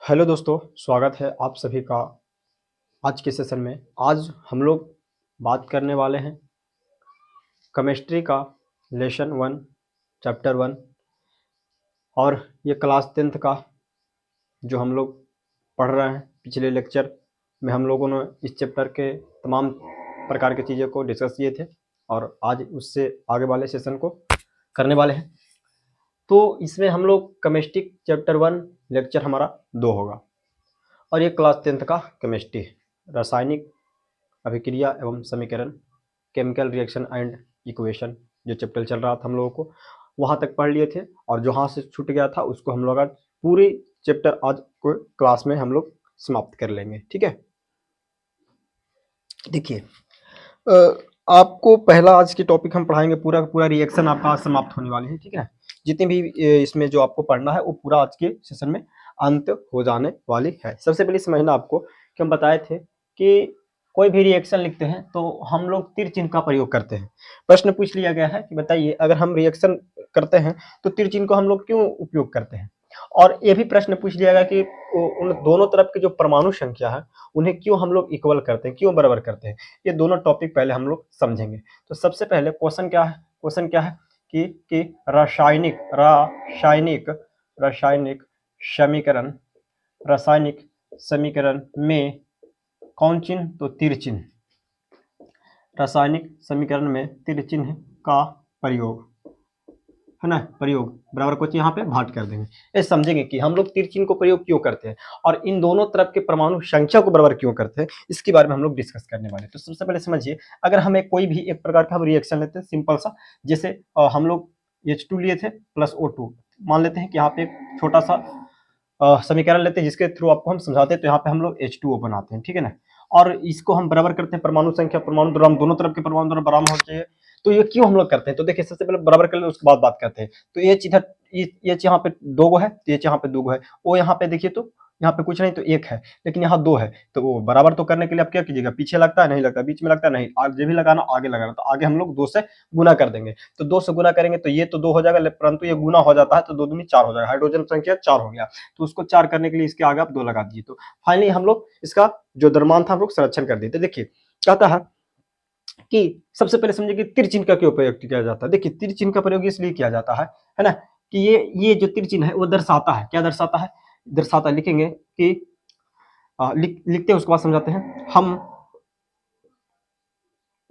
Hello दोस्तों, स्वागत है आप सभी का आज के सेशन में। आज हम लोग बात करने वाले हैं केमिस्ट्री का लेसन 1 चैप्टर 1 और ये क्लास 10th का जो हम लोग पढ़ रहे हैं। पिछले लेक्चर में हम लोगों ने इस चैप्टर के तमाम प्रकार की चीज़ों को डिस्कस किए थे और आज उससे आगे वाले सेशन को करने वाले हैं। तो इसमें हम लोग केमिस्ट्री चैप्टर 1 लेक्चर हमारा 2 होगा और ये क्लास 10th का केमिस्ट्री है। रासायनिक अभिक्रिया एवं समीकरण, केमिकल रिएक्शन एंड इक्वेशन जो चैप्टर चल रहा था हम लोगों को वहाँ तक पढ़ लिए थे और जहाँ से छूट गया था उसको हम लोग आज पूरी चैप्टर आज को क्लास में हम लोग समाप्त कर लेंगे। ठीक है, देखिए आपको पहला आज की टॉपिक हम पढ़ाएंगे, पूरा का पूरा रिएक्शन आपका आज समाप्त होने वाली है। ठीक है, जितने भी इसमें जो आपको पढ़ना है वो पूरा आज के सेशन में अंत हो जाने वाली है। सबसे पहले समझना आपको कि हम बताए थे कि कोई भी रिएक्शन लिखते हैं तो हम लोग तीर चिन्ह का प्रयोग करते हैं। प्रश्न पूछ लिया गया है कि बताइए अगर हम रिएक्शन करते हैं तो तीर चिन्ह को हम लोग क्यों उपयोग करते हैं। और ये भी प्रश्न पूछ लिया गया कि उन दोनों तरफ की जो परमाणु संख्या है उन्हें क्यों हम लोग इक्वल करते हैं, क्यों बराबर करते हैं। ये दोनों टॉपिक पहले हम लोग समझेंगे। तो सबसे पहले क्वेश्चन क्या है कि रासायनिक समीकरण में कौन चिन्ह, तो तीर चिन्ह। रासायनिक समीकरण में तीर चिन्ह का प्रयोग है ना, प्रयोग बराबर को यहाँ पे भाट कर देंगे। ये समझेंगे कि हम लोग तीर चिन्ह को प्रयोग क्यों करते हैं और इन दोनों तरफ के परमाणु संख्या को बराबर क्यों करते हैं, इसके बारे में हम लोग डिस्कस करने वाले हैं। तो सबसे पहले समझिए, अगर हमें कोई भी एक प्रकार का हम रिएक्शन लेते हैं सिंपल सा, जैसे हम लोग H2 लिए थे प्लस O2, मान लेते हैं कि यहाँ पे एक छोटा सा समीकरण लेते हैं जिसके थ्रू आपको हम समझाते हैं। तो यहाँ पे हम लोग H2O बनाते हैं, ठीक है ना, और इसको हम बराबर करते हैं परमाणु संख्या, परमाणु दोनों तरफ के परमाणु दोनों बराबर होना चाहिए। तो ये क्यों हम लोग करते हैं, तो देखिए सबसे पहले बराबर कर ले उसके बाद बात करते हैं। तो ये इधर ये यहाँ पे 2 है, तो ये यहाँ पे 2 है, वो यहाँ पे देखिए तो यहाँ पे कुछ नहीं तो 1 है, लेकिन यहाँ 2 है। तो वो बराबर तो करने के लिए आप क्या कीजिएगा, पीछे लगता है नहीं लगता, बीच में लगता है नहीं, आगे भी लगाना आगे लगाना, तो आगे हम लोग 2 से गुना कर देंगे। तो 2 से गुना करेंगे तो ये तो 2 हो जाएगा, परंतु ये गुना हो जाता है तो 2 दूनी 4 हो जाएगा, हाइड्रोजन संख्या 4 हो गया। तो उसको 4 करने के लिए इसके आगे आप 2 लगा दीजिए। तो फाइनली हम लोग इसका जो द्रव्यमान था हम लोग संरक्षण कर देते। देखिए कहता है कि सबसे पहले समझिए कि तीर चिन्ह का क्यों प्रयोग किया जाता है। देखिए तीर चिन्ह का प्रयोग इसलिए किया जाता है ना, कि ये जो तीर चिन्ह है वो दर्शाता है, क्या दर्शाता है, लिखेंगे कि लिखते हैं उसके बाद समझाते हैं।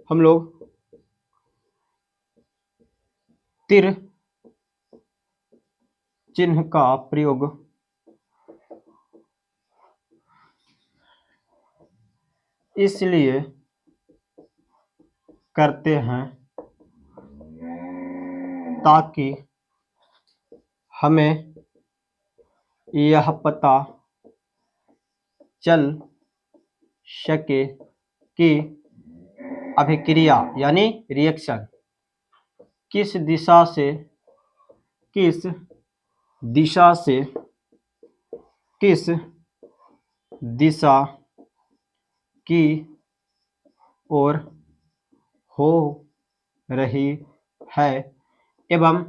हम लोग तीर चिन्ह का प्रयोग इसलिए करते हैं ताकि हमें यह पता चल सके कि अभिक्रिया यानी रिएक्शन किस दिशा की ओर हो रही है एवं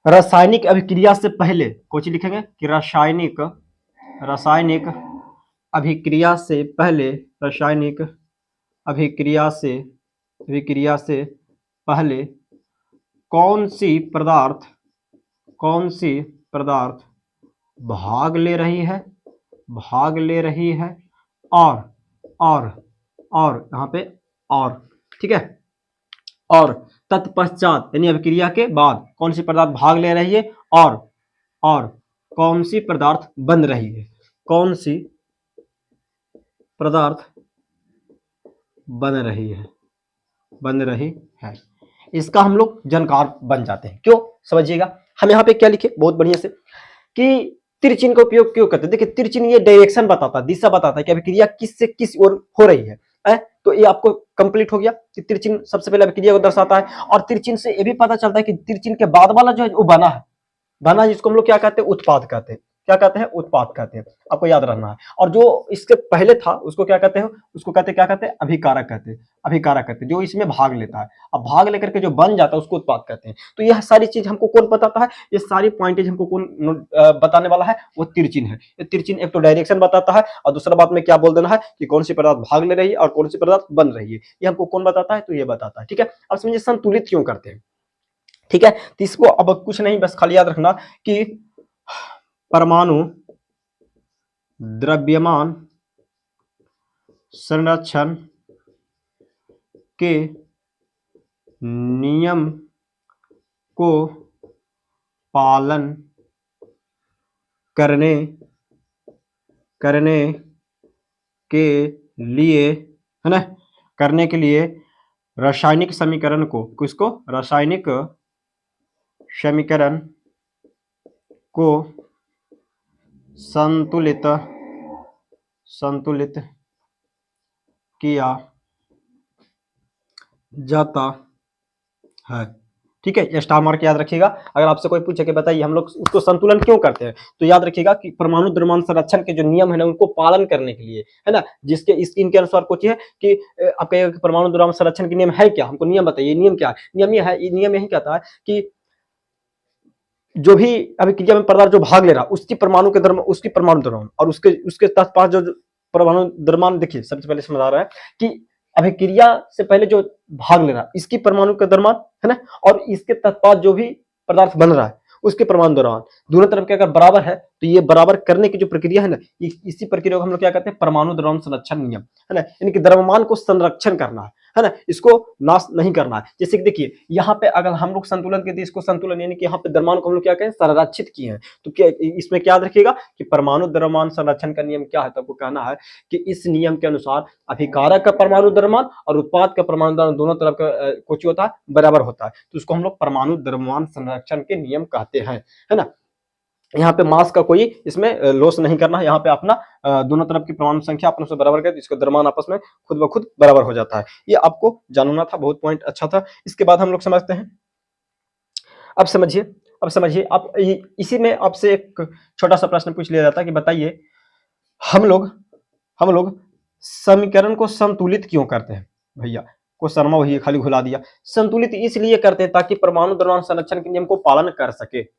रासायनिक अभिक्रिया से पहले कुछ लिखेंगे कि रासायनिक अभिक्रिया से पहले कौन सी पदार्थ भाग ले रही है और यहाँ पे और, ठीक है, और तत्पश्चात यानी अभिक्रिया के बाद कौन सी पदार्थ भाग ले रही है और कौन सी पदार्थ बन रही है, इसका हम लोग जानकार बन जाते हैं। क्यों, समझिएगा। हम यहाँ पे क्या लिखे बहुत बढ़िया से कि तीर चिन्ह का उपयोग क्यों करते हैं। देखिए तीर चिन्ह ये डायरेक्शन बताता है, दिशा बताता है कि अभिक्रिया किस से किस ओर हो रही है। तो ये आपको कंप्लीट हो गया कि तीर चिन्ह सबसे पहले अभिक्रिया को दर्शाता है और तीर चिन्ह से ये भी पता चलता है कि तीर चिन्ह के बाद वाला जो है वो बना जिसको हम लोग क्या कहते हैं, उत्पाद कहते हैं। क्या कहते हैं, उत्पाद कहते हैं, आपको याद रखना है। और जो इसके पहले था उसको क्या कहते हैं, उसको कहते क्या कहते हैं, अभिकारक कहते हैं, अभिकारक कहते हैं, जो इसमें भाग लेता है। अब भाग लेकर के जो बन जाता है उसको उत्पाद कहते हैं। तो यह सारी चीज हमको कौन बताता है, ये सारी पॉइंटेज हमको कौन बताने वाला है, वो तिरचिन्ह है। ये तिरचिन्ह एक तो डायरेक्शन बताता है, और दूसरा बात में क्या बोल देना है कि कौन सी पदार्थ भाग ले रही है और कौन सी पदार्थ बन रही है, ये हमको कौन बताता है, तो ये बताता है। ठीक है, अब समझिए संतुलित क्यों करते हैं। ठीक है, तो इसको अब कुछ नहीं, बस खाली याद रखना कि परमाणु द्रव्यमान संरक्षण के नियम को पालन करने के लिए, है ना, करने के लिए रासायनिक समीकरण को, किसको, रासायनिक समीकरण को संतुलित किया जाता है। ठीक है, ये स्टार मार्क याद रखिएगा। अगर आपसे कोई पूछे कि बताइए हम लोग उसको संतुलन क्यों करते हैं, तो याद रखिएगा कि परमाणु द्रव्यमान संरक्षण के जो नियम है ना, उनको पालन करने के लिए, है ना, जिसके इनके अनुसार कुछ है कि आप कहिएगा परमाणु द्रव्यमान संरक्षण के नियम है क्या, हमको नियम बताइए, नियम क्या है, नियम ये है, नियम यही कहता है कि जो भी अभिक्रिया में पदार्थ जो भाग ले रहा उसकी परमाणु के द्रव्यमान, उसकी परमाणु द्रव्यमान और उसके तत्पास जो परमाणु द्रव्यमान, देखिए सबसे पहले समझ आ रहा है कि अभिक्रिया से पहले जो भाग ले रहा इसकी परमाणु का द्रव्यमान, है ना, और इसके तत्पास जो भी पदार्थ बन रहा है उसके परमाणु द्रव्यमान दोनों तरफ के अगर बराबर है, तो ये बराबर करने की जो प्रक्रिया है ना, इसी प्रक्रिया को हम लोग क्या कहते हैं, परमाणु द्रव्यमान संरक्षण नियम, है ना, यानी कि द्रव्यमान को संरक्षण करना है ना, इसको नाश नहीं करना है। जैसे कि देखिए यहाँ पे अगर हम लोग संतुलन के इसको संतुलन यानी कि यहाँ पे द्रव्यमान को हम लोग क्या कहें, संरक्षित किए हैं, तो क्या इसमें क्या याद रखिएगा कि परमाणु द्रव्यमान संरक्षण का नियम क्या है, तो आपको कहना है कि इस नियम के अनुसार अभिकारक का परमाणु द्रव्यमान और उत्पाद का परमाणु द्रव्यमान दोनों तरफ का कुछ होता है, बराबर होता है, तो उसको हम लोग परमाणु द्रव्यमान संरक्षण के नियम कहते हैं, है ना। यहाँ पे मास का कोई इसमें लॉस नहीं करना है, यहाँ पे अपना दोनों तरफ की परमाणु संख्या अपने से बराबर कर, इसका द्रव्यमान आपस में खुद ब खुद बराबर हो जाता है। ये आपको जानना था, बहुत पॉइंट अच्छा था। इसके बाद हम लोग समझते हैं, अब समझिए आप इसी में आपसे एक छोटा सा प्रश्न पूछ लिया जाता है कि बताइए हम लोग समीकरण को संतुलित क्यों करते हैं। भैया क्वेश्चन में वही खाली घुला दिया, संतुलित इसलिए करते हैं ताकि परमाणु द्रव्यमान संरक्षण के नियम को पालन कर सके।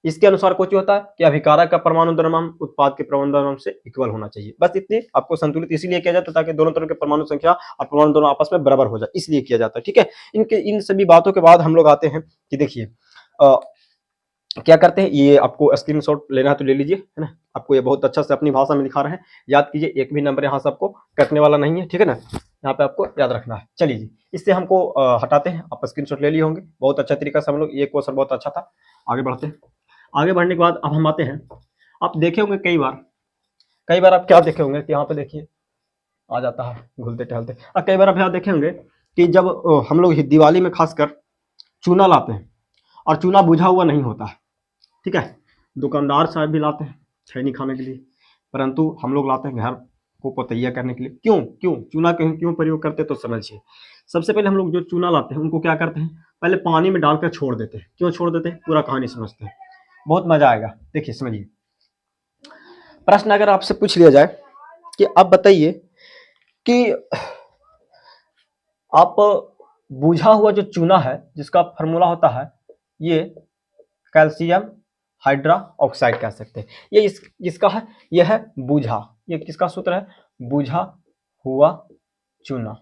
इसके अनुसार कुछ होता है कि अभिकारक का परमाणु द्रव्यमान उत्पाद के परमाणु द्रव्यमान से इक्वल होना चाहिए, बस इतने। आपको संतुलित इसलिए किया जाता है ताकि दोनों तरह के परमाणु संख्या और परमाणु दोनों आपस में बराबर हो जाए, इसलिए किया जाता है। ठीक है, इन सभी बातों के बाद हम लोग आते हैं कि देखिए क्या करते हैं, ये आपको स्क्रीनशॉट लेना है तो ले लीजिए, है ना, आपको ये बहुत अच्छा से अपनी भाषा में लिखा रहे हैं, याद कीजिए, एक भी नंबर यहाँ से आपको कटने वाला नहीं है, ठीक है ना, यहाँ पे आपको याद रखना है। चलिए जी, इससे हमको हटाते हैं, आप स्क्रीनशॉट ले लिए होंगे, बहुत अच्छा तरीका से हम लोग, ये क्वेश्चन बहुत अच्छा था। आगे बढ़ते हैं, आगे बढ़ने के बाद अब हम आते हैं, आप देखे होंगे कई बार आप क्या देखे होंगे कि यहाँ पे देखिए आ जाता है घूमते टहलते, और कई बार आप यहाँ देखे होंगे कि जब हम लोग दिवाली में खासकर चूना लाते हैं और चूना बुझा हुआ नहीं होता है, ठीक है, दुकानदार साहब भी लाते हैं खैनी खाने के लिए, परंतु हम लोग लाते हैं घर को पतैया करने के लिए। क्यों चूना क्यों प्रयोग करते हैं, तो समझिए। सबसे पहले हम लोग जो चूना लाते हैं उनको क्या करते हैं, पहले पानी में डालकर छोड़ देते हैं। क्यों छोड़ देते हैं, पूरा कहानी समझते हैं, बहुत मजा आएगा। देखिए समझिए, प्रश्न अगर आपसे पूछ लिया जाए कि आप बताइए कि आप बुझा हुआ जो चूना है जिसका फॉर्मूला होता है, ये कैल्शियम हाइड्रा ऑक्साइड कह सकते हैं, ये इसका है, यह है बुझा, ये किसका सूत्र है, बुझा हुआ चूना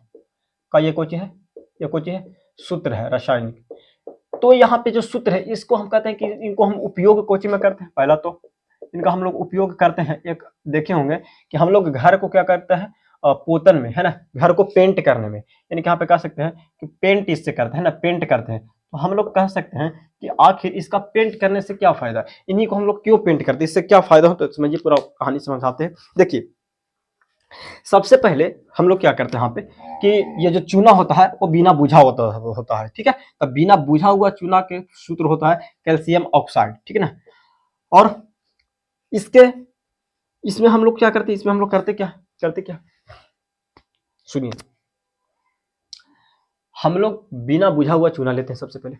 का ये कुछ है सूत्र है रासायनिक। तो यहाँ पे जो सूत्र है इसको हम कहते हैं कि इनको हम उपयोग कोचिंग में करते हैं। पहला तो इनका हम लोग उपयोग करते हैं, एक देखे होंगे कि हम लोग घर को क्या करते हैं, पोतन में, है ना, घर को पेंट करने में, यानी कि यहाँ पे कह सकते हैं कि पेंट इससे करते हैं ना, पेंट करते हैं। तो हम लोग कह सकते हैं कि आखिर इसका पेंट करने से क्या फायदा, इन्हीं को हम लोग क्यों पेंट करते हैं, इससे क्या फायदा हो, तो समझिए, पूरा कहानी समझाते हैं। देखिए सबसे पहले हम लोग क्या करते हैं यहाँ पे कि ये जो चूना होता है वो बिना बुझा होता है, ठीक है, तो बिना बुझा हुआ चूना के सूत्र होता है कैल्शियम ऑक्साइड, ठीक है ना। और इसमें हम लोग क्या करते हैं, इसमें हम लोग करते क्या सुनिए, हम लोग बिना बुझा हुआ चूना लेते हैं सबसे पहले,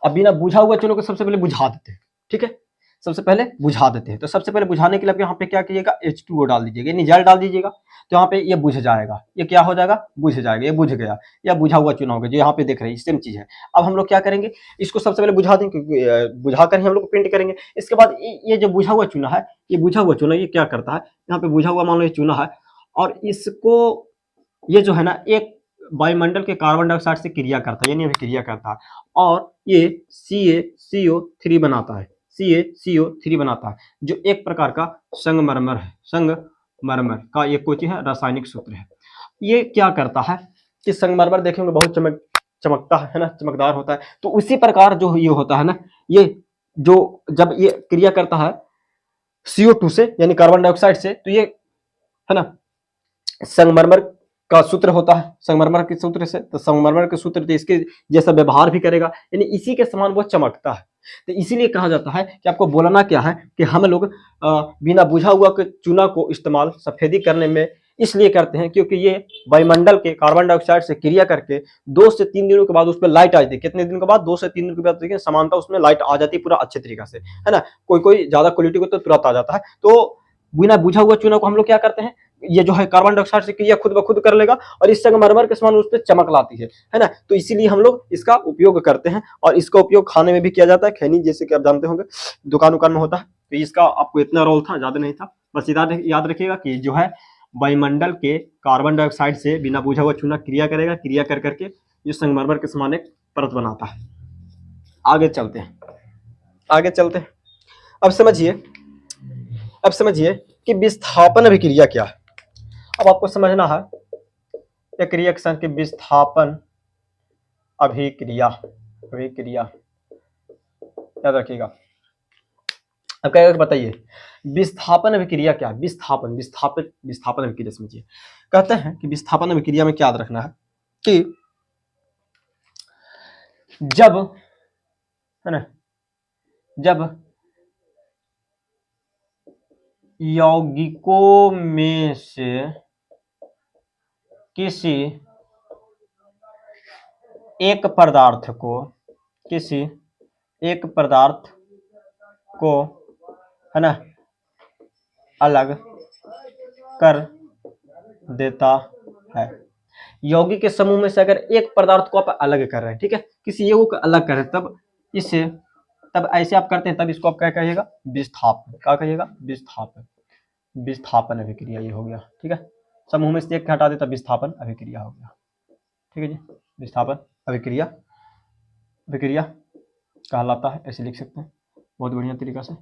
अब बिना बुझा हुआ चूना को सबसे पहले बुझा देते हैं, ठीक है, सबसे पहले बुझा देते हैं। तो सबसे पहले बुझाने के लिए आप यहाँ पे क्या कीजिएगा, H2O डाल दीजिएगा, यानी जल डाल दीजिएगा। तो यहाँ पे ये बुझ जाएगा, ये क्या हो जाएगा, बुझ जाएगा, ये बुझ गया, या बुझा हुआ चूना होगा, जो यहाँ पे देख रहे हैं सेम चीज है। अब हम लोग क्या करेंगे, इसको सबसे पहले बुझा देंगे, क्योंकि बुझा कर ही हम लोग प्रिंट करेंगे। इसके बाद ये जो बुझा हुआ चूना है, ये बुझा हुआ चूना ये क्या करता है, यहाँ पे बुझा हुआ मान लो ये चूना है, और इसको ये जो है ना एक वायुमंडल के कार्बन डाइऑक्साइड से क्रिया करता है, यानी अभिक्रिया करता है, और ये CaCO3 बनाता है, CaCO3 बनाता है, जो एक प्रकार का संगमरमर है, संगमरमर का एक कोई चीज है, रासायनिक सूत्र है। ये क्या करता है कि संगमरमर देखेंगे बहुत चमकता है ना, चमकदार होता है। तो उसी प्रकार जो ये होता है ना, ये जो जब ये क्रिया करता है CO2 से, यानी कार्बन डाइऑक्साइड से, तो ये है ना संगमरमर का सूत्र होता है, संगमरमर के सूत्र से, तो संगमरमर के सूत्र से इसके जैसा व्यवहार भी करेगा, यानी इसी के समान वो चमकता है। तो इसीलिए कहा जाता है कि आपको बोलना क्या है कि हम लोग बिना बुझा हुआ के चूना को इस्तेमाल सफेदी करने में इसलिए करते हैं, क्योंकि ये वायुमंडल के कार्बन डाइऑक्साइड से क्रिया करके 2 से 3 दिनों के बाद उस पर लाइट आ जाती है। कितने दिन के बाद, 2 से 3 दिन के बाद देखिए समानता उसमें लाइट आ जाती है पूरा अच्छे तरीके से, है ना। कोई कोई ज्यादा क्वालिटी को तो तुरंत आ जाता है। तो बिना बुझा हुआ चूना को हम लोग क्या करते हैं, ये जो है कार्बन डाइऑक्साइड से क्रिया खुद ब खुद कर लेगा, और इस संगमरमर के समान उस पर चमक लाती है ना। तो इसीलिए हम लोग इसका उपयोग करते हैं, और इसका उपयोग खाने में भी किया जाता है, खैनी जैसे कि आप जानते होंगे दुकान उकान में होता है। तो इसका आपको इतना रोल था, ज्यादा नहीं था। बस याद रखिएगा कि जो है वायुमंडल के कार्बन डाइऑक्साइड से बिना बुझा हुआ चूना क्रिया करेगा, क्रिया कर करके ये संगमरमर के समान एक परत बनाता है। आगे चलते हैं। अब समझिए कि विस्थापन अभिक्रिया क्या है। अब आपको समझना है एक रिएक्शन की विस्थापन अभिक्रिया याद रखिएगा। अब क्या बताइए विस्थापन अभिक्रिया क्या है। विस्थापन अभिक्रिया समझिए। कहते हैं कि विस्थापन अभिक्रिया में क्या याद रखना है कि जब यौगिकों में से किसी एक पदार्थ को है ना अलग कर देता है। यौगिक के समूह में से अगर एक पदार्थ को आप अलग कर रहे हैं, ठीक है, किसी यौगिक को अलग कर रहे हैं, तब ऐसे आप करते हैं, तब इसको आप क्या कहिएगा, विस्थापन। क्या कहिएगा, विस्थापन अभिक्रिया ये हो गया। ठीक है, समूह में से एक हटा दे तब विस्थापन अभिक्रिया हो गया। ठीक है जी, विस्थापन अभिक्रिया कहलाता है, ऐसे लिख सकते हैं बहुत बढ़िया तरीका से।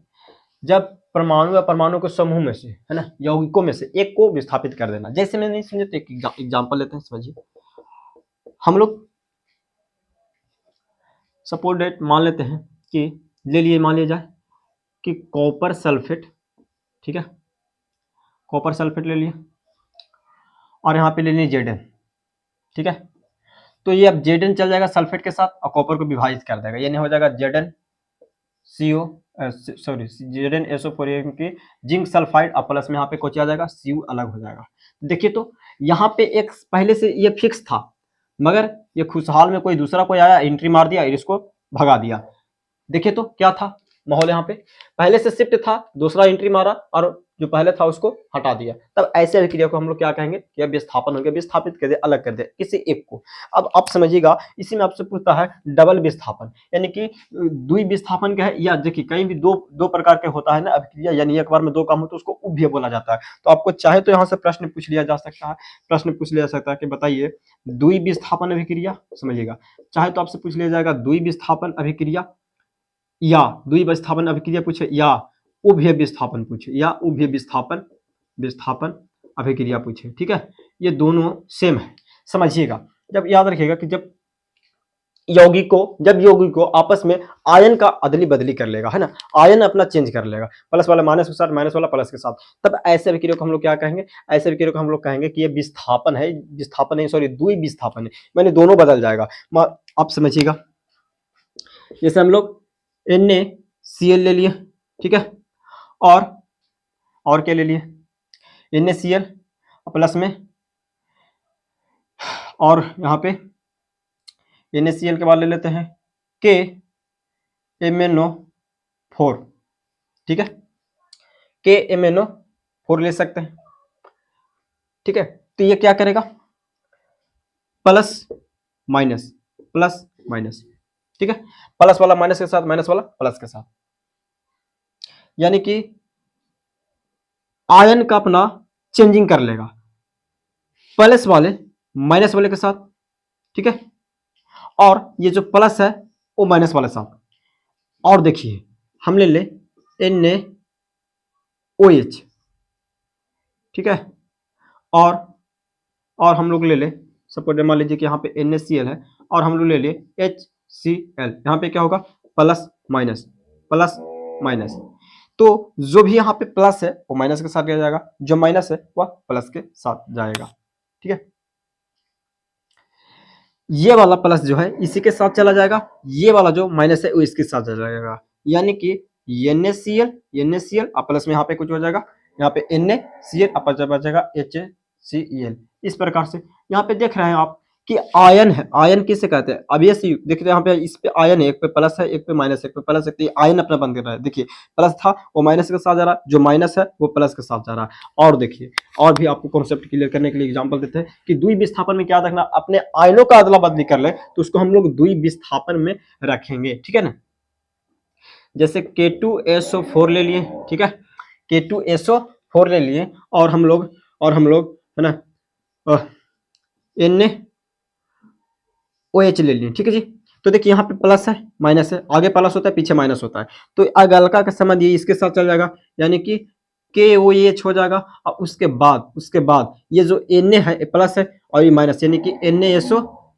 जब परमाणु या परमाणु के समूह में से है ना यौगिकों में से एक को विस्थापित कर देना। जैसे मैं नहीं समझे तो एक एग्जांपल लेते हैं, समझिए। हम लोग सपोज डेट मान लेते हैं कि मान लिया जाए कि कॉपर सल्फेट, ठीक है, कॉपर सल्फेट ले लिए, और यहाँ पे ले लिए Zn, ठीक है। तो ये अब Zn चल जाएगा सल्फेट के साथ और कॉपर को विभाजित कर देगा, यानी हो जाएगा ZnSO4 की जिंक सल्फाइड, और प्लस में यहाँ पे कुछ आ जाएगा Cu अलग हो जाएगा। देखिए तो यहाँ पे एक पहले से ये फिक्स था, मगर ये खुशहाल में कोई दूसरा कोई आया, एंट्री मार दिया और इसको भगा दिया। देखिए तो क्या था माहौल, यहाँ पे पहले से शिफ्ट था, दूसरा एंट्री मारा और जो पहले था उसको हटा दिया। तब ऐसे अभिक्रिया को हम लोग क्या कहेंगे कि विस्थापन हो गया, विस्थापित कर दिया, अलग कर दिया किसी एक को। अब आप समझिएगा, इसी में आपसे पूछता है डबल विस्थापन, यानी कि द्विविस्थापन क्या है, या देखिए कहीं भी दो प्रकार के होता है ना अभिक्रिया, यानी एक बार में दो काम हो तो उसको उभय बोला जाता है। तो आपको चाहे तो यहाँ से प्रश्न पूछ लिया जा सकता है, कि बताइए द्विविस्थापन अभिक्रिया, समझिएगा, चाहे तो आपसे पूछ लिया जाएगा द्विविस्थापन अभिक्रिया, या द्विविस्थापन अभिक्रिया पूछे, या उभय विस्थापन पूछे, या उभय विस्थापन अभिक्रिया पूछे। ठीक है, ये दोनों सेम है, समझिएगा। जब याद रखिएगा कि जब यौगिको आपस में आयन का अदली बदली कर लेगा, है ना, आयन अपना चेंज कर लेगा, प्लस वाला माइनस के साथ, माइनस वाला प्लस के साथ, तब ऐसे अभिक्रिया को हम लोग क्या कहेंगे, ऐसे अभिक्रिया को हम लोग कहेंगे कि ये विस्थापन है, द्विविस्थापन है, मैंने दोनों बदल जाएगा। आप समझिएगा, जैसे हम लोग NaCl ले लिए, ठीक है, और क्या ले लिए, NaCl प्लस में, और यहाँ पे NaCl के बाद ले लेते हैं KMnO4, ठीक है, KMnO4 ले सकते हैं। ठीक है, तो ये क्या करेगा, प्लस माइनस प्लस माइनस। ठीक है, प्लस वाला माइनस के साथ, माइनस वाला प्लस के साथ, यानी कि आयन का अपना चेंजिंग कर लेगा, प्लस वाले माइनस वाले के साथ। ठीक है, और ये जो प्लस है वो माइनस वाले साथ। और देखिए हम ले NaOH। ठीक है, और हम लोग ले ले, सपोज मान लीजिए कि यहाँ पे NaCl है और हम लोग ले लिए HCl। यहाँ पे क्या होगा, प्लस माइनस प्लस माइनस। तो जो भी यहाँ पे प्लस है वो माइनस के साथ दिया जाएगा, जो माइनस है वह प्लस के साथ जाएगा। ठीक है, ये वाला प्लस जो है इसी के साथ चला जाएगा, ये वाला जो माइनस है वो इसके साथ चला जाएगा, यानी कि NaCl और प्लस में यहाँ पे कुछ हो जाएगा, यहाँ पे NaCl और बचेगा HCl। इस प्रकार से यहाँ पे देख रहे हैं आप कि आयन है, आयन किसे कहते हैं, अब ये देख रहे हैं यहाँ पे, इस पे आयन है, एक पे प्लस है, एक पे माइनस है, एक पे प्लस है, तो आयन अपना बंद कर रहा है। देखिए प्लस था वो माइनस के साथ जा रहा है, जो माइनस है वो प्लस के साथ जा रहा है। और देखिए और भी आपको कॉन्सेप्ट क्लियर करने के लिए एग्जांपल देते हैं कि द्वि विस्थापन में क्या रखना, अपने आयनों का अदला बदली कर ले तो उसको हम लोग द्वि विस्थापन में रखेंगे। ठीक है ना, जैसे K2SO4 ले लिए। ठीक है, K2SO4 ले लिए और हम लोग है ना NaOH ले लिए। ठीक है जी, तो देखिए यहाँ पे प्लस है माइनस है, आगे प्लस होता है पीछे माइनस होता है, तो अगलका का संबंध ये इसके साथ चल जाएगा, यानी कि KOH हो जाएगा। और उसके बाद ये जो Na है प्लस है और ये माइनस, यानी कि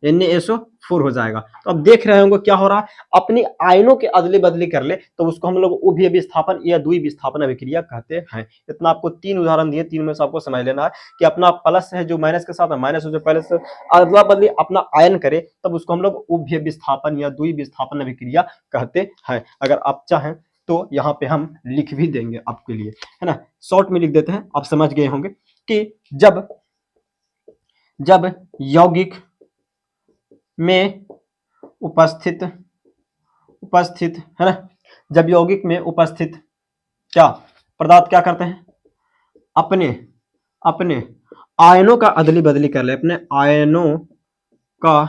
NaSO4 हो जाएगा। तो अब देख रहे होंगे क्या हो रहा है, अपनी आयनों के अदली बदली कर ले तो उसको हम लोग उभय विस्थापन या द्वि विस्थापन अभिक्रिया कहते हैं। इतना आपको 3 उदाहरण दिए, 3 में से आपको समझ लेना है कि अपना प्लस है जो माइनस के साथ है, माइनस जो पहले से अदला बदली अपना आयन करे तब उसको हम लोग उभय विस्थापन या द्वि विस्थापन अभिक्रिया कहते हैं। अगर आप चाहें तो यहाँ पे हम लिख भी देंगे आपके लिए, है ना, शॉर्ट में लिख देते हैं, आप समझ गए होंगे कि जब यौगिक में उपस्थित है ना, जब यौगिक में उपस्थित क्या पदार्थ क्या करते हैं, अपने आयनों का अदली बदली कर ले, अपने आयनों का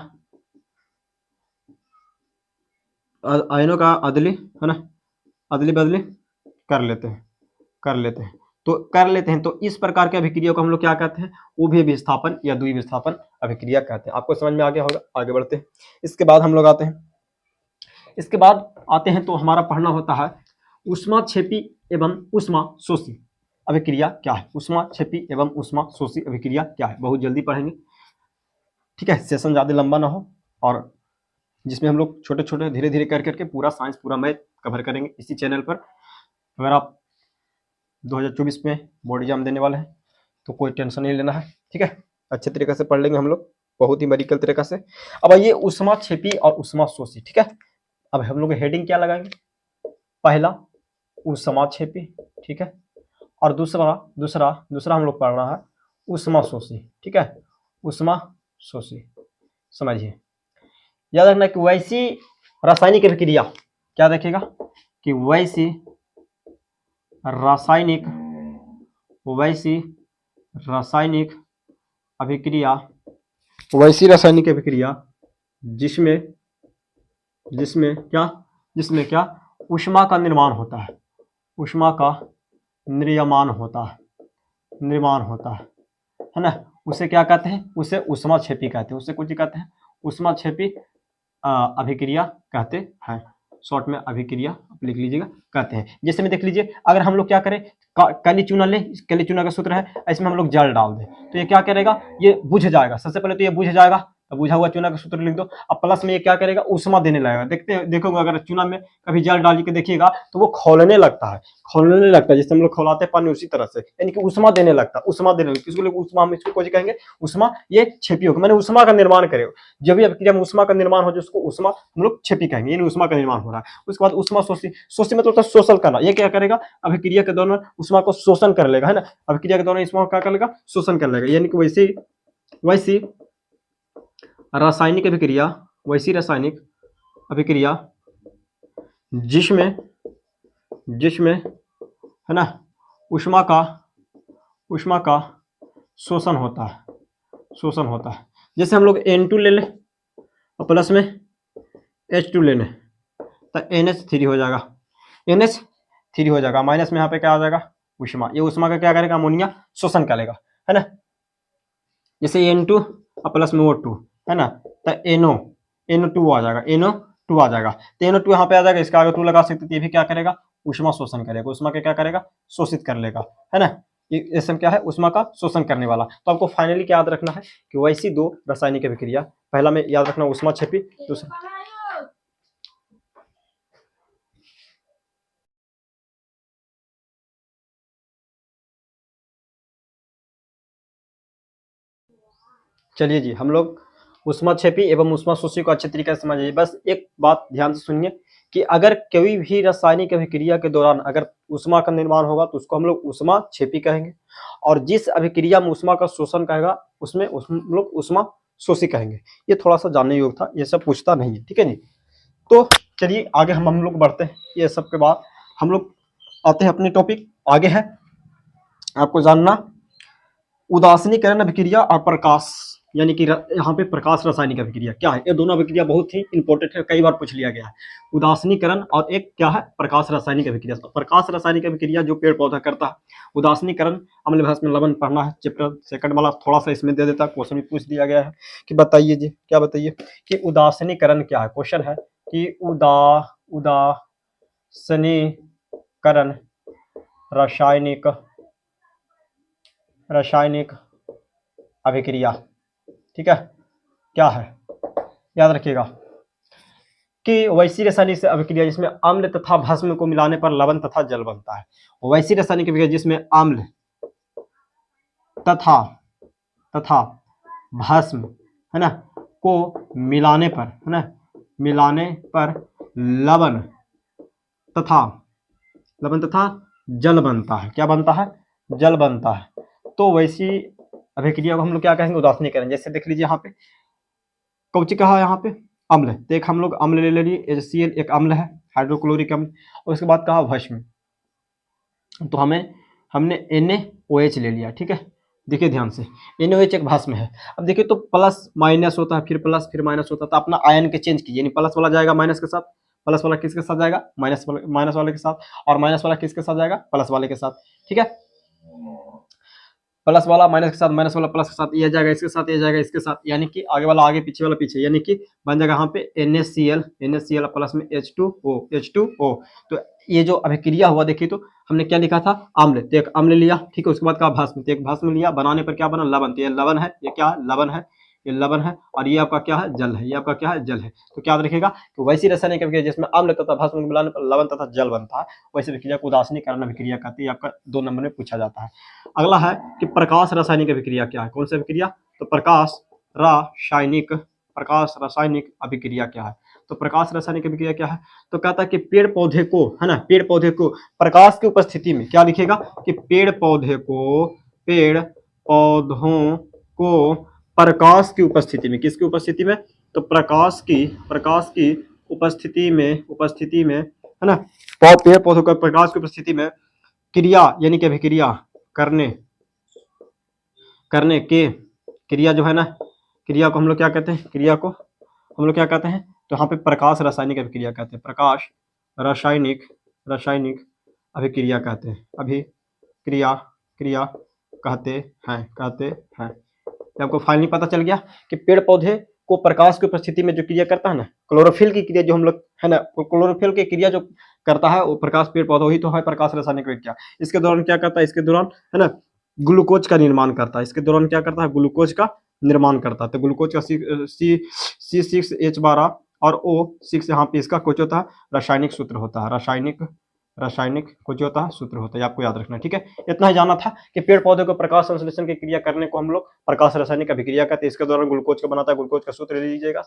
अदली है ना, अदली बदली कर लेते हैं। तो इस प्रकार के अभिक्रिया को हम लोग क्या कहते हैं, उभय विस्थापन या द्वि विस्थापन अभिक्रिया कहते हैं। आपको समझ में आ गया होगा, आगे बढ़ते हैं। इसके बाद हम लोग आते हैं तो हमारा पढ़ना होता है ऊष्माक्षेपी एवं ऊष्माशोषी अभिक्रिया क्या है। ऊष्माक्षेपी एवं ऊष्माशोषी अभिक्रिया क्या है, बहुत जल्दी पढ़ेंगे। ठीक है, सेशन ज्यादा लंबा ना हो और जिसमें हम लोग छोटे छोटे धीरे धीरे कर करके पूरा साइंस पूरा मैथ कवर करेंगे इसी चैनल पर। अगर आप 2024 में बोर्ड एग्जाम देने वाले हैं तो कोई टेंशन नहीं लेना है। ठीक है, अच्छे तरीके से पढ़ लेंगे हम लोग, बहुत ही मेडिकल तरीका से। अब ये ऊष्माक्षेपी और ऊष्माशोषी। ठीक है, अब हम लोग हेडिंग क्या लगाएंगे, पहला ऊष्माक्षेपी, ठीक है, और दूसरा हम लोग पढ़ना है ऊष्माशोषी। ठीक है, ऊष्माशोषी समझिए, याद रखना कि वैसी रासायनिक अभिक्रिया, क्या देखिएगा कि वैसी रासायनिक अभिक्रिया जिसमें क्या ऊष्मा का निर्माण होता है, निर्माण होता है ना, उसे क्या कहते हैं, उसे ऊष्माक्षेपी कहते हैं, उसे कुछ कहते हैं ऊष्माक्षेपी अभिक्रिया कहते हैं। शॉर्ट में अभिक्रिया लिख लीजिएगा कहते हैं। जैसे में देख लीजिए, अगर हम लोग क्या करें, काली चूना ले, काली चूना का सूत्र है, इसमें हम लोग जल डाल दें तो ये क्या करेगा, ये बुझ जाएगा। सबसे पहले तो ये बुझ जाएगा, बुझा हुआ चूना का सूत्र लिख दो। अब प्लस में ये क्या करेगा, ऊष्मा देने लगेगा। देखोगे अगर चूना में कभी जल डाल के देखिएगा तो वो खौलने लगता है, जैसे हम लोग खौलाते हैं पानी उसी तरह से, यानी कि ऊष्मा देने लगता है। किसको लोग ऊष्मा, हम इसको कुछ कहेंगे ऊष्मा, ये छेपी होगा, मैंने ऊष्मा का निर्माण करे। जब भी अभिक्रिया में ऊष्मा का निर्माण हो जिसको ऊष्मा हम लोग छेपी कहेंगे, यानी ऊष्मा का निर्माण हो रहा है। उसके बाद ऊष्माशोषी मतलब शोषण करना। ये क्या करेगा, अभिक्रिया के दौरान ऊष्मा को शोषण कर लेगा, है ना, अभिक्रिया के दौरान ऊष्मा क्या कर लेगा, शोषण कर लेगा। यानी कि वैसी रासायनिक अभिक्रिया जिसमें है ना, ऊष्मा का ऊष्मा का शोषण होता है, शोषण होता है। जैसे हम लोग N2 ले लें और प्लस में H2 ले लें तो NH3 हो जाएगा, NH3 हो जाएगा, माइनस में यहाँ पे क्या आ जाएगा, ऊष्मा। ये ऊष्मा का क्या करेगा, अमोनिया शोषण करेगा, है ना। जैसे N2 और प्लस में O2, है ना, तो NO2 आ जाएगा, NO2 आ जाएगा। तो NO2 यहाँ पे आ जाएगा, इसका आगे 2 लगा सकते, तो ये भी क्या करेगा, ऊष्मा शोषण करेगा, ऊष्मा के क्या करेगा, शोषित कर लेगा, है ना। ये सब क्या है, ऊष्मा का शोषण करने वाला। तो आपको फाइनली क्या याद रखना है कि वैसी दो रासायनिक अभिक्रिया, पहला में याद रखना ऊष्मा क्षेपी, दूसरा चलिए जी, हम लोग ऊष्माक्षेपी एवं ऊष्माशोषी को अच्छे तरीके से समझिए। बस एक बात ध्यान से सुनिए कि अगर कोई भी रासायनिक अभिक्रिया के दौरान अगर ऊष्मा का निर्माण होगा तो उसको हम लोग ऊष्माक्षेपी कहेंगे, और जिस अभिक्रिया में ऊष्मा का शोषण कहेगा उसमें हम लोग ऊष्माशोषी कहेंगे। ये थोड़ा सा जानने योग्य था, ये सब पूछता नहीं है, ठीक है जी। तो चलिए आगे हम लोग बढ़ते हैं। ये सब के बाद हम लोग आते हैं अपने टॉपिक, आगे है आपको जानना उदासीनीकरण अभिक्रिया और प्रकाश, यानी कि यहाँ पे प्रकाश रासायनिक अभिक्रिया क्या है। ये दोनों अभिक्रिया बहुत ही इंपॉर्टेंट है, कई बार पूछ लिया गया है। उदासीनीकरण और एक क्या है, प्रकाश रासायनिक अभिक्रिया। प्रकाश रासायनिक अभिक्रिया जो पेड़ पौधा करता है, उदासीनीकरण अम्ल भस्म लवण पढ़ना है, चैप्टर सेकंड वाला थोड़ा सा इसमें दे देता है, क्वेश्चन भी पूछ दिया गया है कि बताइए जी, क्या बताइए कि उदासीनीकरण क्या है। क्वेश्चन है कि उदासीनीकरण रासायनिक अभिक्रिया, ठीक है, क्या है, याद रखिएगा कि वैसी रासायनिक अभिक्रिया जिसमें अम्ल तथा भस्म को मिलाने पर लवण तथा जल बनता है। वैसी रासायनिक अभिक्रिया जिसमें अम्ल तथा भस्म, है ना, को मिलाने पर, है ना, मिलाने पर लवण तथा जल बनता है। क्या बनता है, जल बनता है। तो वैसी अभिक्रिया को हम लोग क्या कहेंगे, उदासीनीकरण। जैसे देख लीजिए यहाँ पे कौची कहा है, यहाँ पे अम्ल, तो एक हम लोग अम्ल ले लिए, HCl एक अम्ल है, हाइड्रोक्लोरिक अम्ल, और उसके बाद कहा भस्म, तो हमने NaOH ले लिया, ठीक है। देखिए ध्यान से, NaOH एक भस्म है। अब देखिए तो प्लस माइनस होता है, फिर प्लस फिर माइनस होता है, तो अपना आयन के चेंज कीजिए, यानी प्लस वाला जाएगा माइनस के साथ, प्लस वाला किसके साथ जाएगा, माइनस वाले के साथ, और माइनस वाला किसके साथ जाएगा, प्लस वाले के साथ, ठीक है। प्लस वाला माइनस के साथ, माइनस वाला प्लस के साथ, ये जाएगा इसके साथ, ये जाएगा इसके साथ, यानी कि आगे वाला आगे, पीछे वाला पीछे, यानी कि बन जाएगा यहाँ पे NaCl प्लस में H2O। तो ये जो अभिक्रिया हुआ, देखिए तो हमने क्या लिखा था, अम्ल, तो एक अम्ल लिया, ठीक है, उसके बाद कहा भस्म, तो एक भस्म लिया, बनाने पर क्या बना, लवण, तो ये लवण है, ये क्या है, लवण है, ये लवण है, और ये आपका क्या है, जल है, ये आपका क्या है, जल है। तो क्या याद रखिएगा कि वैसी रासायनिक अभिक्रिया जिसमें अम्ल तथा भस्म को मिलाने पर लवण तथा जल बनता है, वैसी अभिक्रिया को उदासीनीकरण अभिक्रिया कहते हैं। आपका 2 नंबर में पूछा जाता है। अगला है कि प्रकाश रासायनिक अभिक्रिया क्या है, कौन सी अभिक्रिया, तो प्रकाश रासायनिक अभिक्रिया क्या है। तो प्रकाश रासायनिक अभिक्रिया क्या है, तो कहता है कि पेड़ पौधे को, है ना, पेड़ पौधे को प्रकाश की उपस्थिति में, क्या लिखेगा कि पेड़ पौधों को प्रकाश की उपस्थिति में, किसकी उपस्थिति में, तो प्रकाश की उपस्थिति में, है ना, पेड़ पौधों को प्रकाश की उपस्थिति में क्रिया, यानी कि अभिक्रिया करने के क्रिया जो है ना, क्रिया को हम लोग क्या कहते हैं, क्रिया को हम लोग क्या कहते हैं, तो यहाँ पे प्रकाश रासायनिक अभिक्रिया कहते हैं, प्रकाश रासायनिक अभिक्रिया कहते हैं, क्रिया कहते हैं। तो आपको फाइनली पता चल गया कि पेड़ पौधे को प्रकाश की उपस्थिति में जो क्रिया करता है ना, क्लोरोफिल की क्रिया जो हम लोग, है ना, क्लोरोफिल की क्रिया जो करता है वो प्रकाश पेड़ पौधा, वही तो है प्रकाश रासायनिक अभिक्रिया। इसके दौरान क्या करता है, इसके दौरान, है ना, ग्लूकोज का निर्माण करता है, इसके दौरान क्या करता है, ग्लूकोज का निर्माण करता है। तो ग्लूकोज का C6H12 और O6 यहाँ पे इसका कुछ होता है, रासायनिक सूत्र होता है, रासायनिक कुछ होता है, सूत्र होता है, आपको याद रखना, ठीक है। इतना ही जाना था कि पेड़ पौधे को प्रकाश संश्लेषण की क्रिया करने को हम लोग प्रकाश रासायनिक अभिक्रिया कहते हैं। इसके दौरान ग्लूकोज का बनाता है, ग्लूकोज का सूत्र ले लीजिएगा,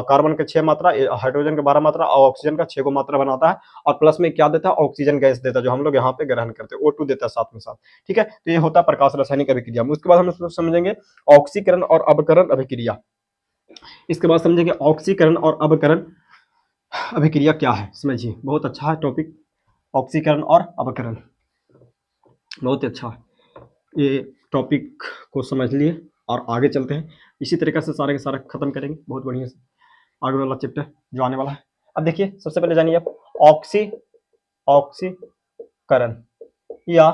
कार्बन के 6 मात्रा, हाइड्रोजन के 12 मात्रा और ऑक्सीजन का 6 मात्रा बनाता है, और प्लस में क्या देता है, ऑक्सीजन गैस देता है, जो हम लोग यहाँ पे ग्रहण करते हैं, O2 देता है साथ में साथ, ठीक है। तो ये होता है प्रकाश रासायनिक अभिक्रिया। उसके बाद हम समझेंगे ऑक्सीकरण और अवकरण अभिक्रिया। इसके बाद समझेंगे ऑक्सीकरण और अवकरण अभिक्रिया क्या है, समझिए, बहुत अच्छा है टॉपिक ऑक्सीकरण और अवकरण। बहुत ही अच्छा, ये टॉपिक को समझ लिए और आगे चलते हैं। इसी तरीके से सारे के सारा खत्म करेंगे बहुत बढ़िया से आगे वाला चैप्टर जो आने वाला है। अब देखिए सबसे पहले जानिए आप ऑक्सीकरण या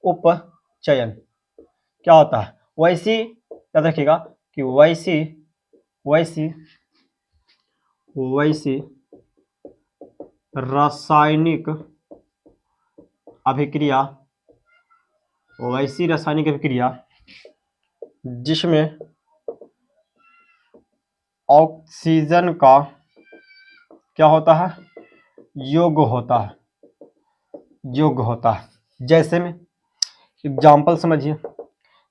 उपचयन क्या होता है। वैसी याद रखिएगा कि वैसी रासायनिक अभिक्रिया जिसमें ऑक्सीजन का क्या होता है, योग होता है। जैसे में एग्जाम्पल समझिए,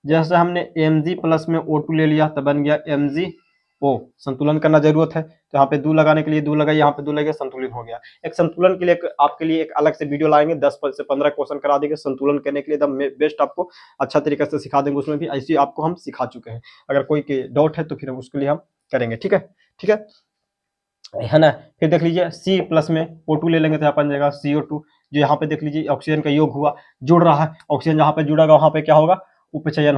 जैसे हमने Mg+ में O2 ले लिया तो बन गया MgO। संतुलन करना जरूरत है तो यहाँ पे 2 लगाने के लिए 2 लगाई, यहाँ पे 2 लगे, संतुलित हो गया। एक संतुलन के लिए आपके लिए एक अलग से वीडियो लाएंगे, 10 से 15 क्वेश्चन करा देंगे संतुलन करने के लिए, एकदम बेस्ट आपको अच्छा तरीके से सिखा देंगे। उसमें भी ऐसे आपको हम सिखा चुके हैं, अगर कोई के डाउट है तो फिर उसके लिए हम करेंगे। ठीक है ना। फिर देख लीजिए C+ में O2 ले लेंगे तो यहाँ बन जाएगा CO2। जो यहाँ पे देख लीजिए ऑक्सीजन का योग हुआ, जुड़ रहा है, ऑक्सीजन जहाँ पे जुड़ेगा वहाँ पे क्या होगा, उपचयन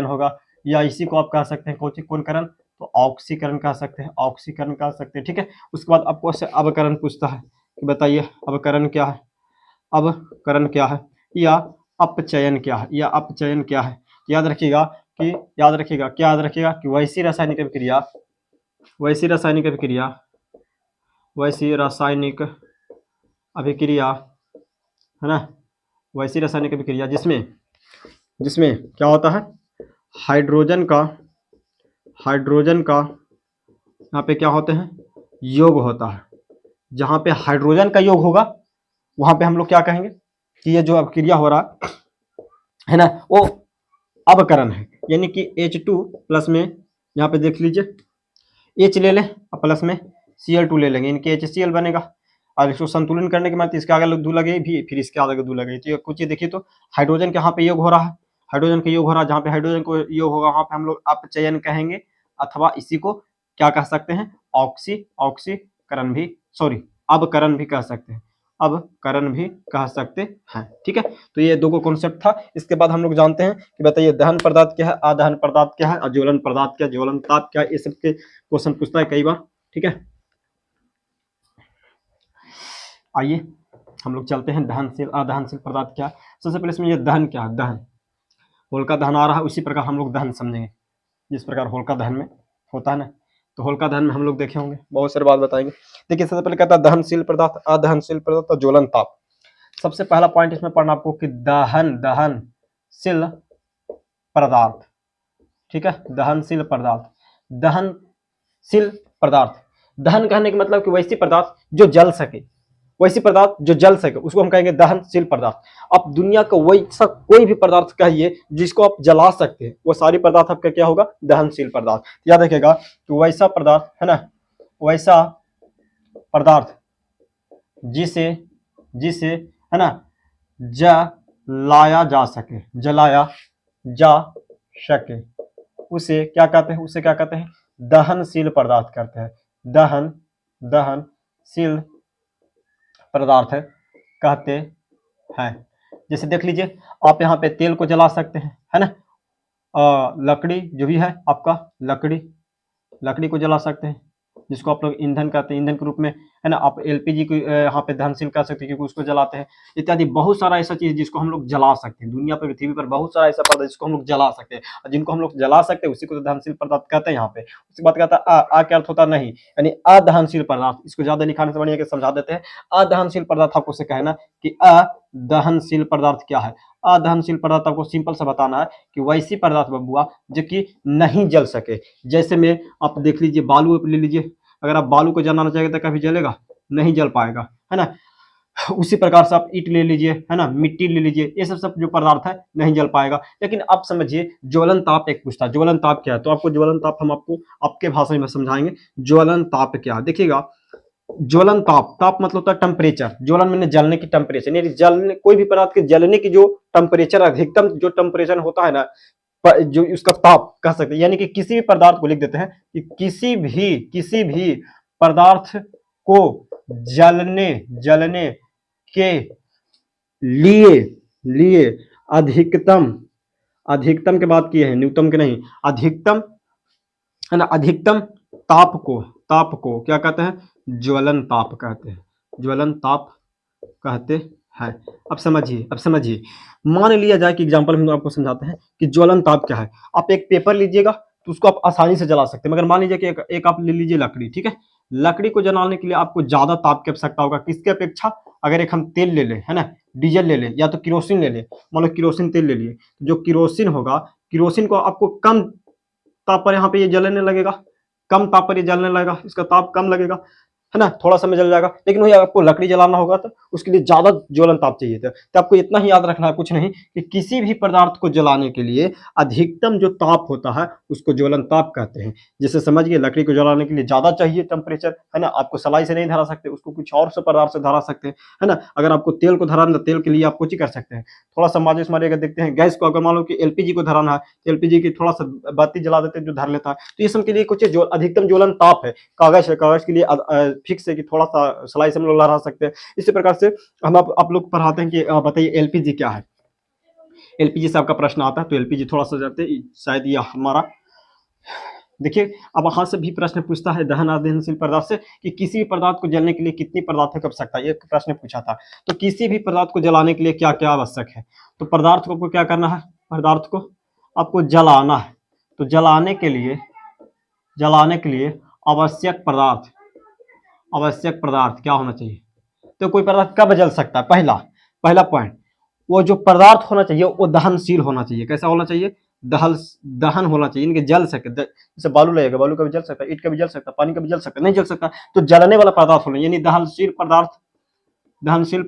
होगा, या इसी को आप कह सकते हैं कौन करण, तो ऑक्सीकरण कह सकते हैं। ठीक है। उसके बाद आपको से अवकरण पूछता है कि बताइए अवकरण क्या है, या अपचयन क्या है। याद रखिएगा कि वैसी रासायनिक अभिक्रिया है ना, वैसी रासायनिक अभिक्रिया जिसमें क्या होता है, हाइड्रोजन का यहाँ पे क्या होते हैं, योग होता है। जहाँ पे हाइड्रोजन का योग होगा वहां पे हम लोग क्या कहेंगे कि ये जो अभिक्रिया हो रहा है ना वो अवकरण है। यानी कि H2+ में यहाँ पे देख लीजिए H ले लें और प्लस में Cl2 ले लेंगे, इनके HCl बनेगा। और इसको संतुलन करने के बाद इसके आगे 2 लगे भी, फिर इसके आगे 2 लगे, तो कुछ ये देखिए तो हाइड्रोजन के यहाँ पे योग हो रहा है, जहाँ पे हाइड्रोजन को योग होगा वहां पे हम लोग अपचयन कहेंगे, अथवा इसी को क्या कह सकते हैं, अवकरण भी कह सकते हैं। ठीक है। तो ये 2 कॉन्सेप्ट था। इसके बाद हम लोग जानते हैं कि बताइए दहन पदार्थ क्या है, अदहन पदार्थ क्या है, और ज्वलन पदार्थ क्या, ज्वलन ताप क्या है, ये सब के क्वेश्चन पूछता है कई बार। ठीक है, आइए हम लोग चलते हैं दहनशील अदहनशील पदार्थ क्या है। सबसे पहले इसमें ये दहन क्या है, दहन होलिका दहन आ रहा है, उसी प्रकार हम लोग दहन समझेंगे जिस प्रकार होलिका दहन में होता है ना। तो होलिका दहन में हम लोग देखे होंगे, बहुत सारी बात बताएंगे। देखिए सबसे पहले कहता है दहनशील पदार्थ, अदहनशील पदार्थ और ज्वलन ताप। सबसे पहला पॉइंट इसमें पढ़ना आपको कि दहनशील पदार्थ। ठीक है, दहनशील पदार्थ, दहन कहने का मतलब कि वैसी पदार्थ जो जल सके, उसको हम कहेंगे दहनशील पदार्थ। अब दुनिया का वैसा कोई भी पदार्थ कहिए जिसको आप जला सकते हैं, वो सारी पदार्थ आपका क्या होगा, दहनशील पदार्थ। याद रखिएगा कि वैसा पदार्थ है ना, वैसा पदार्थ जिसे है ना जलाया जा सके, उसे क्या कहते हैं, दहनशील पदार्थ कहते हैं। दहनशील पदार्थ कहते हैं। जैसे देख लीजिए आप यहाँ पे तेल को जला सकते हैं, है ना, लकड़ी जो भी है आपका, लकड़ी को जला सकते हैं, जिसको आप लोग ईंधन कहते हैं, ईंधन के रूप में, है ना। आप LPG को यहाँ पे दहनशील कह सकते हैं क्योंकि उसको जलाते हैं। इत्यादि बहुत सारा ऐसा चीज जिसको हम लोग जला सकते हैं। दुनिया पर, पृथ्वी पर बहुत सारा ऐसा पदार्थ जिसको हम लोग जला सकते हैं, और जिनको हम लोग जला सकते हैं उसी को तो दहनशील पदार्थ कहते हैं। यहाँ पे उसके बाद कहता है आ क्या अर्थ होता है, नहीं, यानी अदहनशील पदार्थ। इसको ज्यादा लिखाने से बढ़िया समझा देते हैं। अदहनशील पदार्थ आपको से कहना कि अदहनशील पदार्थ क्या है। अदहनशील पदार्थ आपको सिंपल सा बताना है कि वैसी पदार्थ बबुआ जो कि नहीं जल सके। जैसे में आप देख लीजिए बालू ले लीजिए, अगर आप बालू को जलाना चाहेंगे तो कभी जलेगा, नहीं जल पाएगा, है ना। उसी प्रकार से आप ईंट ले लीजिए, है ना, मिट्टी ले लीजिए, ये सब जो पदार्थ है नहीं जल पाएगा। लेकिन आप समझिए ज्वलन ताप एक पूछता है, ज्वलन ताप क्या है, तो आपको ज्वलन ताप हम आपको आपके भाषा में समझाएंगे। ज्वलन ताप क्या, देखिएगा ज्वलन ताप मतलब होता है टेम्परेचर। ज्वलन में जलने की टेम्परेचर, यानी जलने, कोई भी पदार्थ के जलने की जो टेम्परेचर, अधिकतम जो टेम्परेचर होता है ना, जो उसका ताप कह सकते हैं। यानी कि किसी भी पदार्थ को लिख देते हैं कि किसी भी पदार्थ को जलने के लिए लिए अधिकतम, अधिकतम के बात किए हैं, न्यूनतम के नहीं, अधिकतम है ना, अधिकतम ताप को क्या कहते हैं, ज्वलन ताप कहते हैं, ज्वलन ताप कहते हैं। अब समझिए, मान लिया जाए कि एग्जांपल हम आपको समझाते हैं कि ज्वलन ताप क्या है। आप एक पेपर लीजिएगा तो उसको आप आसानी से जला सकते हैं, मगर मान लीजिए कि एक आप ले लीजिए लकड़ी, ठीक है, लकड़ी को जलाने के लिए आपको ज्यादा ताप की आवश्यकता होगा, किसके अपेक्षा, अगर एक हम तेल ले लें, है ना, डीजल ले लें या तो किरोसिन ले लें, मान लो किरोसिन तेल ले लिए, जो किरोसिन होगा, किरोसिन को आपको कम ताप पर यहाँ पे ये जलने लगेगा, कम ताप पर ये जलने लगेगा, इसका ताप कम लगेगा, है ना, थोड़ा समय जल जाएगा। लेकिन वही आपको लकड़ी जलाना होगा तो उसके लिए ज्यादा ज्वलन ताप चाहिए था। तो आपको इतना ही याद रखना है, कुछ नहीं, कि किसी भी पदार्थ को जलाने के लिए अधिकतम जो ताप होता है उसको ज्वलन ताप कहते हैं। जैसे समझिए, लकड़ी को जलाने के लिए ज्यादा चाहिए टेम्परेचर, है ना, आपको सलाई से नहीं धरा सकते, उसको कुछ और से पदार्थ से धरा सकते हैं, है ना। अगर आपको तेल को धराना, तेल के लिए आप कुछ ही कर सकते हैं, थोड़ा सा माचिस मारिएगा, देखते हैं गैस को, अगर मान लो कि एलपीजी को धराना है, एलपीजी की थोड़ा सा बत्ती जला देते हैं जो धर लेता है, तो ये सब के लिए कुछ जो अधिकतम ज्वलन ताप है। कागज है, कागज के लिए फिक्स है कि थोड़ा सा सलाई से हम लोग लहरा सकते हैं। इसी प्रकार से हम आप लोग पढ़ाते हैं कि बताइए एलपीजी क्या है। एलपीजी से आपका प्रश्न आता है तो एलपीजी थोड़ा सा जाते शायद ये हमारा, देखिए अब वहां से भी प्रश्न पूछता है दहन अदहनशील पदार्थ से कि किसी भी पदार्थ को जलने के लिए कितनी पदार्थों की आवश्यकता है, ये प्रश्न पूछा था। तो किसी भी पदार्थ को जलाने के लिए क्या क्या आवश्यक है, तो पदार्थ को आपको क्या करना है, पदार्थ को आपको जलाना है। तो जलाने के लिए आवश्यक पदार्थ क्या होना चाहिए, तो कोई पदार्थ कब जल सकता है, पहला पॉइंट, वो जो पदार्थ होना चाहिए वो दहनशील होना चाहिए। कैसा होना चाहिए, दहन होना चाहिए, इनके जल सके। जैसे बालू लगेगा, बालू का भी जल सकता है, ईंट का भी जल सकता है, पानी का भी जल सकता है, नहीं जल सकता, तो जलने वाला पदार्थ होना, यानी दहनशील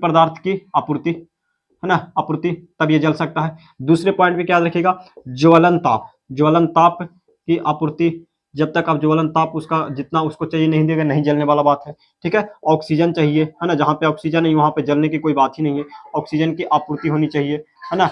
पदार्थ की आपूर्ति, है ना, आपूर्ति, तब ये जल सकता है। दूसरे पॉइंट पे क्या रखिएगा, ज्वलन ताप की आपूर्ति, जब तक आप ज्वलन ताप उसका जितना उसको चाहिए नहीं देगा, नहीं जलने वाला बात है, ठीक है। ऑक्सीजन चाहिए, है ना, जहाँ पे ऑक्सीजन नहीं वहां पे जलने की कोई बात ही नहीं है, ऑक्सीजन की आपूर्ति होनी चाहिए, है ना।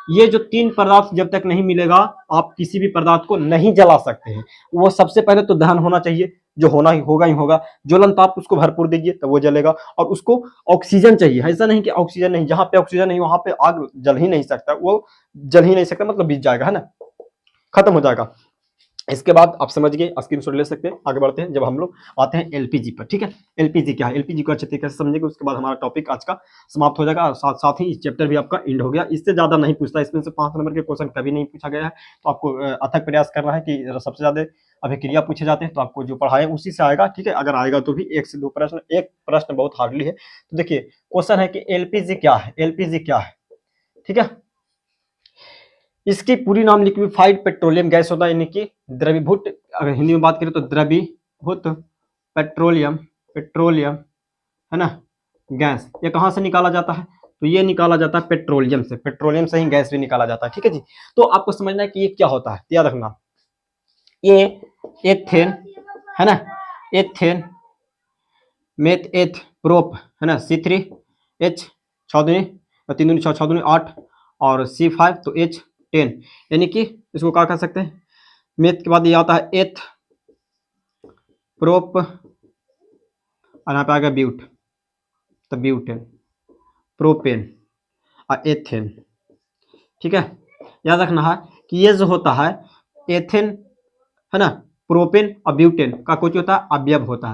ये जो तीन पदार्थ जब तक नहीं मिलेगा आप किसी भी पदार्थ को नहीं जला सकते हैं। वो सबसे पहले तो दहन होना चाहिए, जो होना ही होगा, ज्वलन ताप उसको भरपूर दीजिए तब वो जलेगा, और उसको ऑक्सीजन चाहिए। ऐसा नहीं कि ऑक्सीजन नहीं, जहां पे ऑक्सीजन नहीं वहां पे आग जल ही नहीं सकता, वो जल ही नहीं सकता, मतलब बीत जाएगा, है ना, खत्म हो जाएगा। इसके बाद आप समझ गए, स्क्रीनशॉट ले सकते हैं। आगे बढ़ते हैं, जब हम लोग आते हैं एलपीजी पर, ठीक है। एलपीजी क्या है, एलपीजी को अच्छे तरीके से समझेंगे, उसके बाद हमारा टॉपिक आज का समाप्त हो जाएगा, साथ साथ ही चैप्टर भी आपका एंड हो गया। इससे ज्यादा नहीं पूछता, इसमें से 5 नंबर के क्वेश्चन कभी नहीं पूछा गया है, तो आपको अथक प्रयास करना है कि सबसे ज्यादा अभिक्रिया पूछे जाते हैं, तो आपको जो पढ़ाए उसी से आएगा, ठीक है। अगर आएगा तो भी 1 से 2 प्रश्न, एक प्रश्न बहुत हार्डली है। तो देखिए क्वेश्चन है कि एलपीजी क्या है, ठीक है। इसकी पूरी नाम लिक्विफाइड पेट्रोलियम गैस होता है, यानी कि द्रवीभूत, अगर हिंदी में बात करें तो द्रवीभूत पेट्रोलियम, है ना, गैस। ये कहाँ से निकाला जाता है, तो ये निकाला जाता है पेट्रोलियम से ही गैस भी निकाला जाता है, ठीक है जी। तो आपको समझना है कि ये क्या होता है, याद रखना, ये एथेन, है ना, एथेन मेथ एथ प्रोप, है ना, C3H 6 दूनी 3 दूनी 6 6 दूनी 8 और C5 तो H10, यानी कि इसको क्या कह सकते हैं, मेथ के बाद ये आता है एथ प्रोप और यहाँ पे आ गया ब्यूट, तो ब्यूटेन, प्रोपेन और एथेन, ठीक है। याद रखना है कि ये जो होता है एथेन, है ना, प्रोपेन और ब्यूटेन का कुछ होता है अवयव होता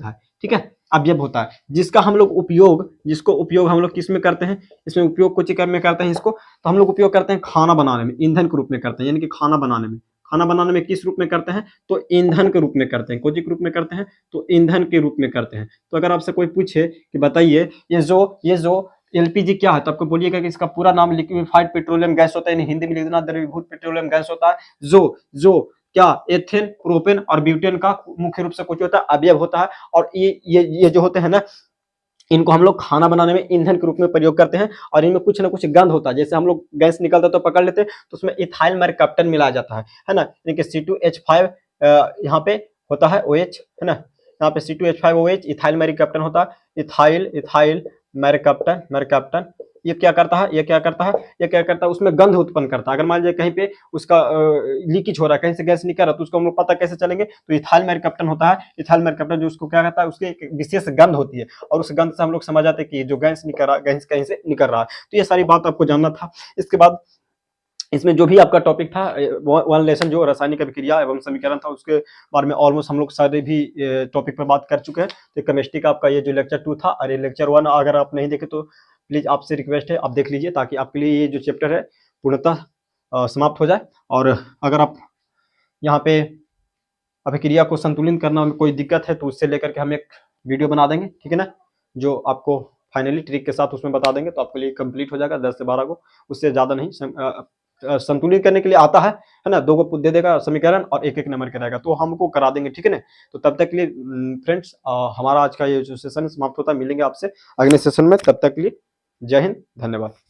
है, ठीक है, अवयव होता है, जिसको उपयोग हम लोग किस में करते हैं, इसमें उपयोग कुछ में करते हैं इसको, तो हम लोग उपयोग करते हैं खाना बनाने में, ईंधन के रूप में करते हैं, यानी कि खाना बनाने में किस रूप में करते हैं, तो ईंधन के रूप में करते हैं। कोई रूप में करते हैं, तो ईंधन के रूप में करते हैं। तो अगर आपसे कोई पूछे कि बताइए ये जो एलपीजी क्या है, तो आपको बोलिएगा कि इसका पूरा नाम लिक्विफाइड पेट्रोलियम गैस होता है, यानी हिंदी में लिख देना द्रवीभूत पेट्रोलियम गैस होता है, जो क्या एथेन, प्रोपेन और ब्यूटेन का मुख्य रूप से कुछ होता है अवयव होता है। और ये जो होते हैं ना, इनको हम लोग खाना बनाने में ईंधन के रूप में प्रयोग करते हैं, और इनमें कुछ ना कुछ गंध होता है। जैसे हम लोग गैस निकलता है तो पकड़ लेते हैं, तो उसमें इथाइल मरकप्टन मिलाया जाता है ना, यानी कि C2H5 यहाँ पे होता है OH, है ना, यहाँ पे C2H5OH इथाइल मरकप्टन होता है, इथाइल मरकप्टन ये क्या करता है, ये क्या करता है, ये क्या करता है, उसमें गंध उत्पन्न करता है। अगर मान लीजिए कहीं पे उसका लीकेज हो रहा है, कहीं से गैस निकल रहा है, तो उसको हम लोग पता कैसे चलेंगे, तो इथाइल मेरकैप्टन होता है। इथाइल मेरकैप्टन जो उसको क्या कहता है, उसकी एक विशेष गंध होती है, और उस गंध से हम लोग समझ आते हैं कि जो गैस निकल रहा है, गैस कहीं से निकल रहा है। तो ये सारी बात आपको जानना था। इसके बाद इसमें जो भी आपका टॉपिक था, वन लेसन जो रासायनिक अभिक्रिया एवं समीकरण था, उसके बारे में ऑलमोस्ट हम लोग सारे भी टॉपिक पर बात कर चुके हैं। तो केमिस्ट्री का आपका ये जो लेक्चर 2 था, और ये लेक्चर 1 अगर आप नहीं देखे तो प्लीज आपसे रिक्वेस्ट है आप देख लीजिए, ताकि आपके लिए ये जो चैप्टर है पूर्णतः समाप्त हो जाए। और अगर आप यहाँ पे अभिक्रिया को संतुलित करना में कोई दिक्कत है, तो उससे लेकर के हम एक वीडियो बना देंगे, ठीक है ना, जो आपको फाइनली ट्रिक के साथ उसमें बता देंगे, तो आपके लिए कंप्लीट हो जाएगा 10 से 12 को, उससे ज़्यादा नहीं। संतुलित करने के लिए आता है ना, 2 को दे देगा समीकरण और एक एक नंबर कराएगा, तो हमको करा देंगे, ठीक है ना। तो तब तक के लिए फ्रेंड्स, हमारा आज का ये जो सेशन समाप्त होता है, मिलेंगे आपसे अगले सेशन में, तब तक के लिए जय हिंद, धन्यवाद।